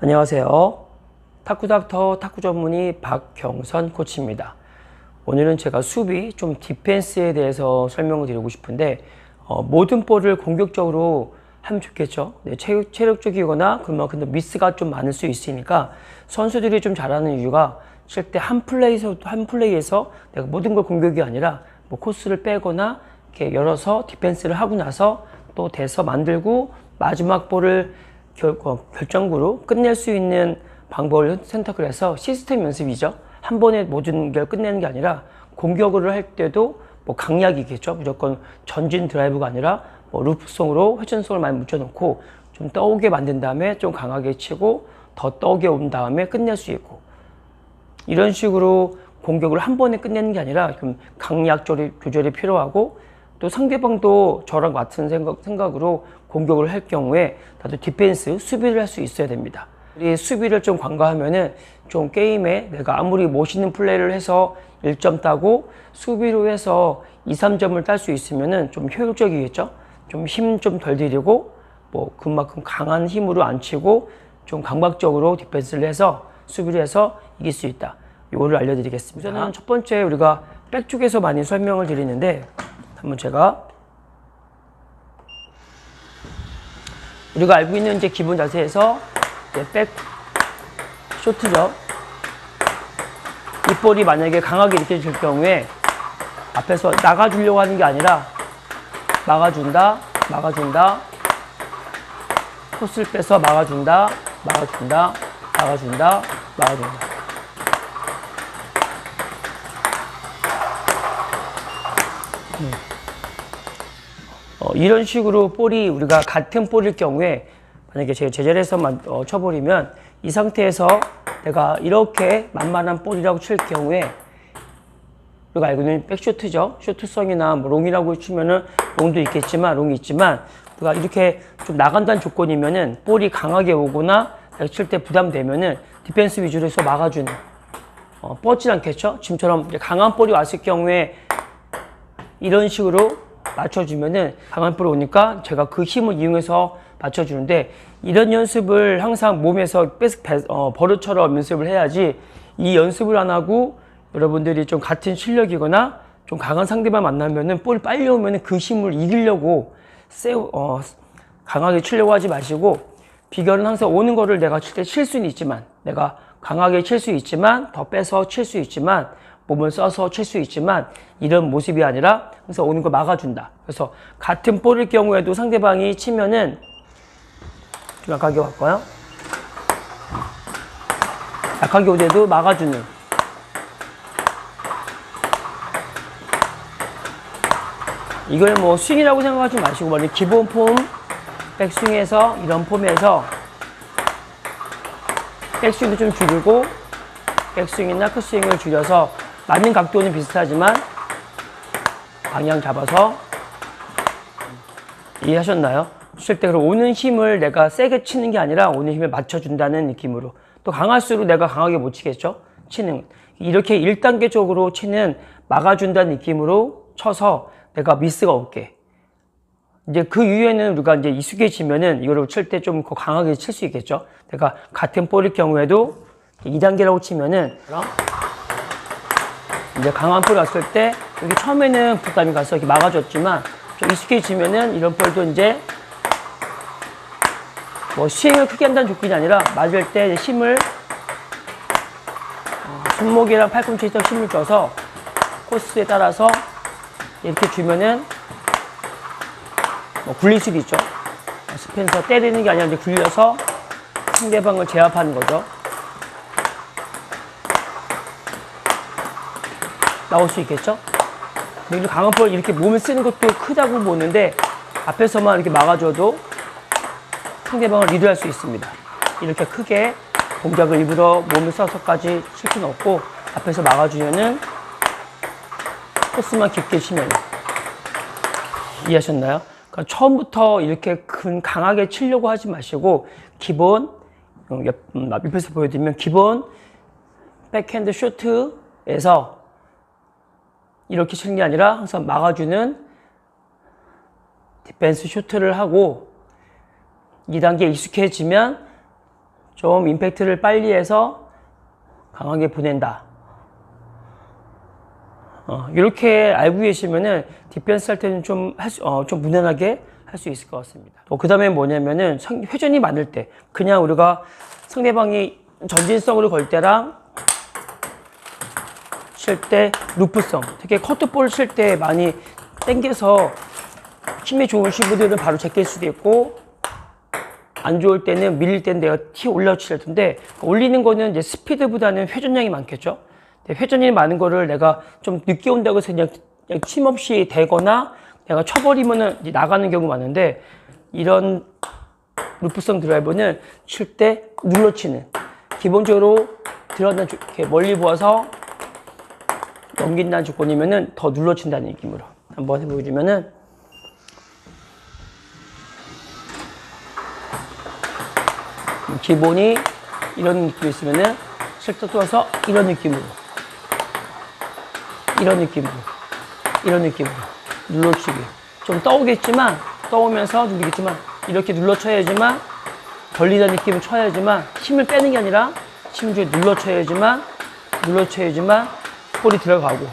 안녕하세요. 탁구닥터 탁구 전문의 박경선 코치입니다. 오늘은 제가 수비, 좀 디펜스에 대해서 설명을 드리고 싶은데 모든 볼을 공격적으로 하면 좋겠죠. 네, 체력적이거나 그만큼 더 미스가 좀 많을 수 있으니까 선수들이 좀 잘하는 이유가 칠 때 한 플레이에서 내가 모든 걸 공격이 아니라 뭐 코스를 빼거나 이렇게 열어서 디펜스를 하고 나서 또 대서 만들고 마지막 볼을 결정구로 끝낼 수 있는 방법을 선택을 해서 시스템 연습이죠. 한 번에 모든 걸 끝내는 게 아니라 공격을 할 때도 뭐 강약이겠죠. 무조건 전진 드라이브가 아니라 뭐 루프송으로 회전성을 많이 묻혀놓고 좀 떠오게 만든 다음에 좀 강하게 치고 더 떠오게 온 다음에 끝낼 수 있고, 이런 식으로 공격을 한 번에 끝내는 게 아니라 좀 강약 조절이 필요하고, 또 상대방도 저랑 같은 생각으로 공격을 할 경우에 나도 디펜스, 수비를 할 수 있어야 됩니다. 이 수비를 좀 관가하면은 좀 게임에 내가 아무리 멋있는 플레이를 해서 1점 따고 수비로 해서 2, 3점을 딸 수 있으면은 좀 효율적이겠죠? 좀 힘 좀 덜 들이고 뭐 그만큼 강한 힘으로 안 치고 좀 강박적으로 디펜스를 해서 수비를 해서 이길 수 있다. 이거를 알려드리겠습니다. 우선은 첫 번째, 우리가 백 쪽에서 많이 설명을 드리는데, 한번 제가 우리가 알고 있는 이제 기본 자세에서 이제 백 쇼트죠. 이 볼이 만약에 강하게 이렇게 질 경우에 앞에서 나가주려고 하는 게 아니라 막아준다, 코스를 빼서 막아준다. 이런 식으로 볼이, 우리가 같은 볼일 경우에 만약에 제가 제자리에서만 쳐버리면 이 상태에서 내가 이렇게 만만한 볼이라고 칠 경우에, 우리가 알고 있는 백쇼트죠. 쇼트성이나 뭐 롱이라고 치면은 롱이 있지만 우리가 이렇게 좀 나간다는 조건이면은 볼이 강하게 오거나 내가 칠 때 부담되면은 디펜스 위주로 해서 막아주는, 뻗지 않겠죠. 지금처럼 강한 볼이 왔을 경우에 이런 식으로 맞춰주면은 강한 볼이 오니까 제가 그 힘을 이용해서 맞춰주는데, 이런 연습을 항상 몸에서 버릇처럼 연습을 해야지, 이 연습을 안 하고 여러분들이 좀 같은 실력이거나 좀 강한 상대만 만나면은 볼 빨리 오면은 그 힘을 이기려고 강하게 치려고 하지 마시고, 비결은 항상 오는 거를 내가 칠 때 칠 수는 있지만, 내가 강하게 칠 수 있지만, 더 빼서 칠 수 있지만, 몸을 써서 칠 수 있지만, 이런 모습이 아니라 항상 오는 걸 막아준다. 그래서 같은 볼일 경우에도 상대방이 치면은 좀 약하게 갈까요? 약하게 오더라도 막아주는, 이걸 뭐 스윙이라고 생각하지 마시고, 먼저 기본 폼, 백스윙에서 이런 폼에서 백스윙도 좀 줄이고 백스윙이나 컷스윙을 줄여서 맞는 각도는 비슷하지만 방향 잡아서, 이해하셨나요? 칠 때 그럼 오는 힘을 내가 세게 치는 게 아니라 오는 힘을 맞춰준다는 느낌으로, 또 강할수록 내가 강하게 못 치겠죠? 치는, 이렇게 1단계적으로 치는, 막아준다는 느낌으로 쳐서 내가 미스가 없게, 이제 그 이후에는 우리가 이제 익숙해지면은 이거를 칠 때 좀 강하게 칠 수 있겠죠? 내가 같은 볼일 경우에도 2단계라고 치면은 이제 강한 볼이 왔을 때 여기 처음에는 부담이 가서 이렇게 막아줬지만 좀 익숙해지면은 이런 볼도 이제 뭐 스윙을 크게 한다는 조건이 아니라 맞을 때 힘을 손목이랑 팔꿈치에 힘을 줘서 코스에 따라서 이렇게 주면은 뭐 굴릴 수도 있죠. 스펜서 때리는 게 아니라 이제 굴려서 상대방을 제압하는 거죠. 나올 수 있겠죠? 근데 강한 볼 이렇게 몸을 쓰는 것도 크다고 보는데, 앞에서만 이렇게 막아줘도 상대방을 리드할 수 있습니다. 이렇게 크게 동작을 일부러 몸을 써서까지 칠 필요는 없고, 앞에서 막아주면은 코스만 깊게 치면. 이해하셨나요? 그러니까 처음부터 이렇게 강하게 치려고 하지 마시고, 기본, 옆에서 보여드리면 기본 백핸드 쇼트에서 이렇게 치는 게 아니라 항상 막아주는 디펜스 쇼트를 하고, 2단계 익숙해지면 좀 임팩트를 빨리 해서 강하게 보낸다. 이렇게 알고 계시면은 디펜스 할 때는 좀 무난하게 할 수 있을 것 같습니다. 그 다음에 뭐냐면은 회전이 많을 때 그냥 우리가 상대방이 전진성으로 걸 때랑 칠 때 루프성, 특히 커트볼 칠 때 많이 당겨서 힘이 좋은 시브들은 바로 제낄 수도 있고, 안 좋을 때는 밀릴 때는 내가 올려칠 텐데, 올리는 거는 이제 스피드보다는 회전량이 많겠죠. 회전이 많은 거를 내가 좀 늦게 온다고 해서 그냥 침 없이 대거나 내가 쳐버리면은 이제 나가는 경우 많은데, 이런 루프성 드라이버는 칠 때 눌러치는, 기본적으로 들어간다는 이렇게 멀리 부어서 넘긴다는 조건이면은 더 눌러친다는 느낌으로 한번 해보여주면은, 기본이 이런 느낌이 있으면은 슬쩍 뚫어서 이런 느낌으로 눌러치기. 좀 떠오겠지만, 떠오면서 눌리겠지만, 이렇게 눌러쳐야지만, 벌리다는 느낌을 쳐야지만, 힘을 빼는 게 아니라 심지어 눌러쳐야지만 볼이 들어가고.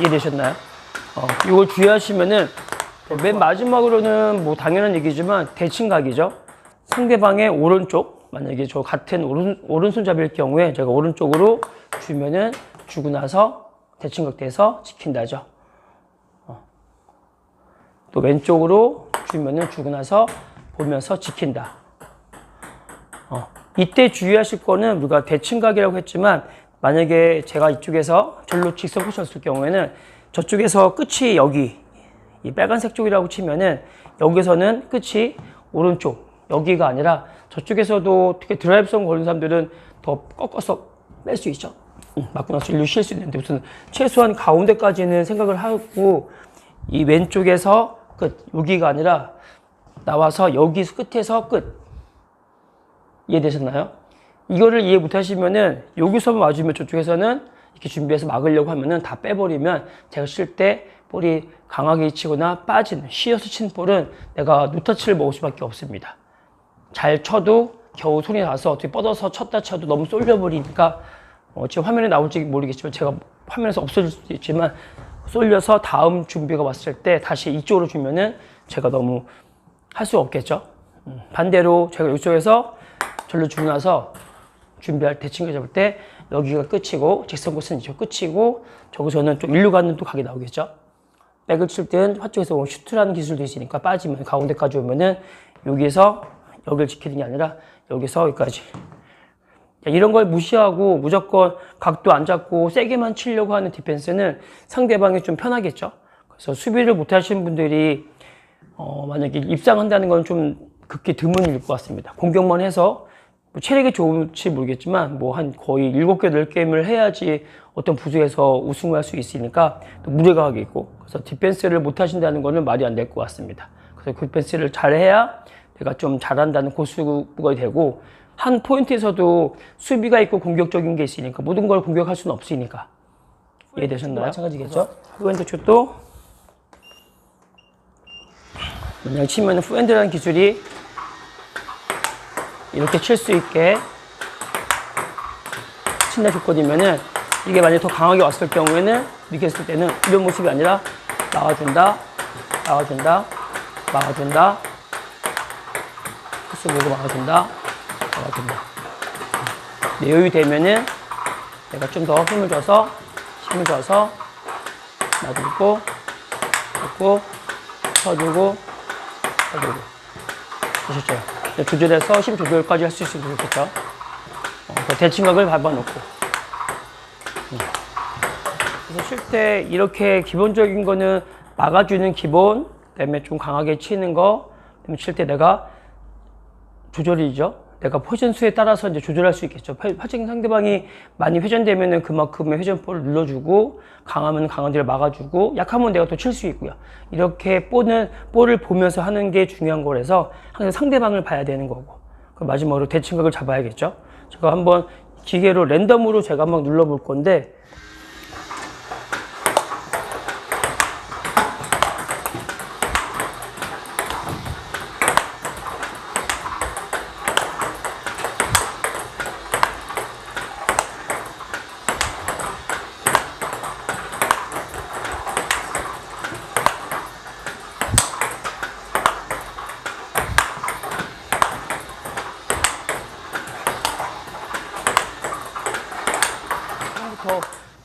이해되셨나요? 이걸 주의하시면은, 맨 마지막으로는 뭐 당연한 얘기지만 대칭각이죠. 상대방의 오른쪽, 만약에 저 같은 오른손잡이일 경우에 제가 오른쪽으로 주면은 주고 나서 대칭각 돼서 지킨다죠. 또 왼쪽으로 주면은 주고 나서 보면서 지킨다. 이때 주의하실 거는 우리가 대칭각이라고 했지만, 만약에 제가 이쪽에서 절로 직선 코치였을 경우에는 저쪽에서 끝이 여기, 이 빨간색 쪽이라고 치면은 여기서는 끝이 오른쪽, 여기가 아니라 저쪽에서도 특히 드라이브성 걸린 사람들은 더 꺾어서 뺄 수 있죠. 맞고 나서 일로 쉴 수 있는데, 무슨 최소한 가운데까지는 생각을 하고, 이 왼쪽에서 끝, 여기가 아니라 나와서 여기 끝에서 끝. 이해되셨나요? 이거를 이해 못 하시면은 여기서만 맞으면 저쪽에서는 이렇게 준비해서 막으려고 하면은 다 빼버리면, 제가 칠 때 볼이 강하게 치거나 빠지는, 쉬어서 친 볼은 내가 노터치를 먹을 수밖에 없습니다. 잘 쳐도 겨우 손이 나서 어떻게 뻗어서 쳤다 쳐도 너무 쏠려버리니까, 지금 화면에 나올지 모르겠지만, 제가 화면에서 없어질 수도 있지만, 쏠려서 다음 준비가 왔을 때 다시 이쪽으로 주면은 제가 너무 할 수 없겠죠. 반대로 제가 이쪽에서 절로 주고 나서 준비할 때, 친구 잡을 때 여기가 끝이고, 직선 코스는 이쪽 끝이고, 저기서는 좀 일로 가는 또 각이 나오겠죠. 백을 칠 때는 화쪽에서 슈트라는 기술도 있으니까 빠지면 가운데까지 오면은 여기에서 여기를 지키는 게 아니라 여기서 여기까지. 이런 걸 무시하고 무조건 각도 안 잡고 세게만 치려고 하는 디펜스는 상대방이 좀 편하겠죠. 그래서 수비를 못 하시는 분들이 만약에 입상한다는 건 좀 극히 드문 일일 것 같습니다. 공격만 해서 뭐 체력이 좋을지 모르겠지만 뭐 한 거의 7개, 10게임을 해야지 어떤 부서에서 우승을 할 수 있으니까 또 무리가 하겠고, 그래서 디펜스를 못 하신다는 거는 말이 안 될 것 같습니다. 그래서 그 디펜스를 잘해야 내가 좀 잘한다는 고수가 되고, 한 포인트에서도 수비가 있고 공격적인 게 있으니까 모든 걸 공격할 수는 없으니까. 이해되셨나요? 마찬가지겠죠? 후핸드 슛도 그냥 치면 후핸드라는 기술이 이렇게 칠 수 있게 친다 조건이면은, 이게 만약에 더 강하게 왔을 경우에는 이렇게 했을 때는 이런 모습이 아니라 나와준다, 막아준다, 코스 보고 막아준다. 여유 되면은 내가 좀 더 힘을 줘서 놔두고, 잡고, 쳐주고. 보셨죠? 조절해서 힘 조절까지 할 수 있으면 좋겠죠? 대칭각을 밟아놓고. 그래서 칠 때 이렇게 기본적인 거는 막아주는 기본, 그 다음에 좀 강하게 치는 거, 그 다음에 칠 때 내가 조절이죠. 내가 회전 수에 따라서 이제 조절할 수 있겠죠. 파칭 상대방이 많이 회전되면은 그만큼의 회전볼을 눌러주고, 강하면 강한 데를 막아주고, 약하면 내가 또 칠 수 있고요. 이렇게 볼을 보면서 하는 게 중요한 거라서 항상 상대방을 봐야 되는 거고, 그 마지막으로 대칭각을 잡아야겠죠. 제가 한번 기계로 랜덤으로 제가 한번 눌러볼 건데,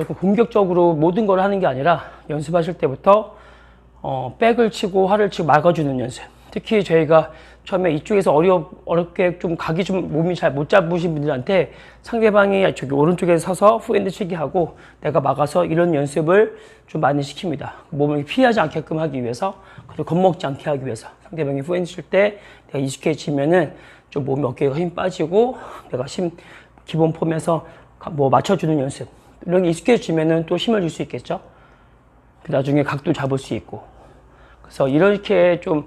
무조건 공격적으로 모든 걸 하는 게 아니라 연습하실 때부터 백을 치고 활을 치고 막아주는 연습. 특히 저희가 처음에 이쪽에서 어렵게 좀 각이 좀 몸이 잘 못 잡으신 분들한테 상대방이 저기 오른쪽에서 서서 후핸드 치기 하고 내가 막아서 이런 연습을 좀 많이 시킵니다. 몸을 피하지 않게끔 하기 위해서, 그리고 겁먹지 않게 하기 위해서. 상대방이 후핸드 칠 때 내가 익숙해지면은 좀 몸이 어깨가 힘 빠지고 내가 기본 폼에서 뭐 맞춰주는 연습. 이런 게 익숙해지면은 또 힘을 줄 수 있겠죠. 나중에 각도 잡을 수 있고. 그래서 이렇게 좀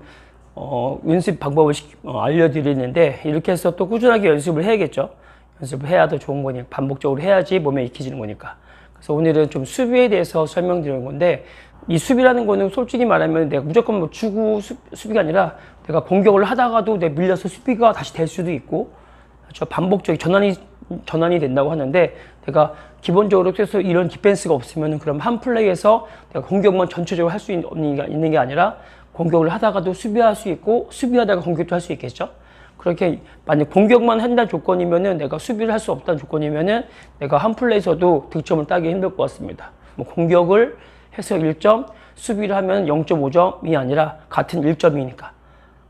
연습 방법을 알려드리는데, 이렇게 해서 또 꾸준하게 연습을 해야겠죠. 연습을 해야 더 좋은 거니까, 반복적으로 해야지 몸에 익혀지는 거니까. 그래서 오늘은 좀 수비에 대해서 설명드리는 건데, 이 수비라는 거는 솔직히 말하면 내가 무조건 뭐 주고 수비가 아니라 내가 공격을 하다가도 내가 밀려서 수비가 다시 될 수도 있고, 그렇죠? 반복적인 전환이 된다고 하는데, 내가 기본적으로 계속 이런 디펜스가 없으면 그럼 한 플레이에서 내가 공격만 전체적으로 할 수 있는 게 아니라 공격을 하다가도 수비할 수 있고 수비하다가 공격도 할 수 있겠죠. 그렇게 만약 공격만 한다는 조건이면은, 내가 수비를 할 수 없다는 조건이면은 내가 한 플레이에서도 득점을 따기 힘들 것 같습니다. 뭐 공격을 해서 1점, 수비를 하면 0.5점이 아니라 같은 1점이니까.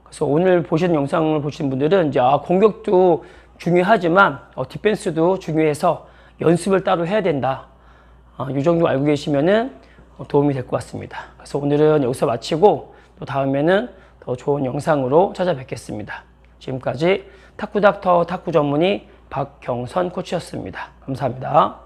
그래서 오늘 보시는 영상을 보시는 분들은 이제 공격도 중요하지만 디펜스도 중요해서 연습을 따로 해야 된다. 이 정도 알고 계시면은 도움이 될 것 같습니다. 그래서 오늘은 여기서 마치고 또 다음에는 더 좋은 영상으로 찾아뵙겠습니다. 지금까지 탁구닥터 탁구 전문의 박경선 코치였습니다. 감사합니다.